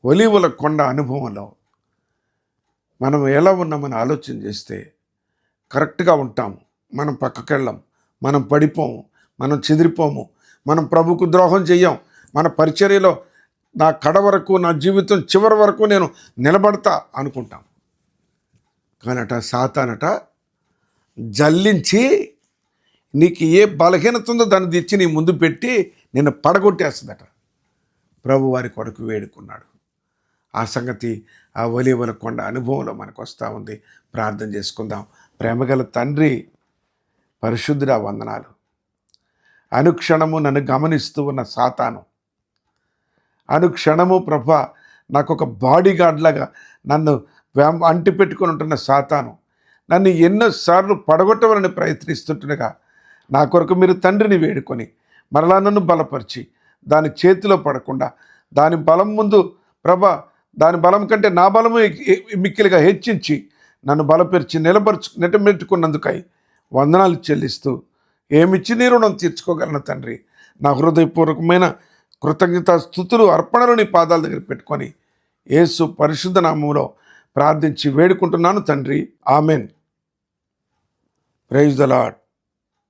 ఒలీవల కొండ అనుభవంలో మనం ఎలా ఉన్నామని ఆలోచన చేస్తే కరెక్ట్గా ఉంటాము. మనం పక్కకెళ్ళం, మనం పడిపోము, మనం చెదిరిపోము, మనం ప్రభుకు ద్రోహం చెయ్యం. మన పరిచర్యలో నా కడ వరకు, నా జీవితం చివరి వరకు నేను నిలబడతా అనుకుంటాం. కానట సాతానట జల్లించి నీకు ఏ బలహీనత ఉందో దాన్ని తెచ్చి నీ ముందు పెట్టి నిన్ను పడగొట్టేస్తుందట. ప్రభు వారి కొరకు వేడుకున్నాడు. ఆ సంగతి ఆ ఒలీవల కొండ అనుభవంలో మనకు వస్తూ ఉంది. ప్రార్థన చేసుకుందాం. ప్రేమగల తండ్రి, పరిశుద్ధుడా, వందనాలు. అనుక్షణము నన్ను గమనిస్తూ ఉన్న సాతాను, అనుక్షణము ప్రభా నాకు ఒక బాడీ గార్డ్ లాగా నన్ను అంటి పెట్టుకుని ఉంటున్న సాతాను నన్ను ఎన్నోసార్లు పడగొట్టవాలని ప్రయత్నిస్తుంటుండగా నా కొరకు మీరు తండ్రిని వేడుకొని మరలా నన్ను బలపరిచి దాని చేతిలో పడకుండా దాని బలం ముందు ప్రభా, దాని బలం కంటే నా బలము మిక్కిలిగా హెచ్చించి నన్ను బలపరిచి నిలబెట్టుకున్నందుకై వందనాలు చెల్లిస్తూ ఏమిచ్చి నీ రుణం తీర్చుకోగలను తండ్రి. నా హృదయపూర్వకమైన కృతజ్ఞత స్తుతులు అర్పణలు నీ పాదాల దగ్గర పెట్టుకొని యేసు పరిశుద్ధ నామములో ప్రార్థించి వేడుకుంటున్నాను తండ్రి. ఆమెన్. Praise the lord.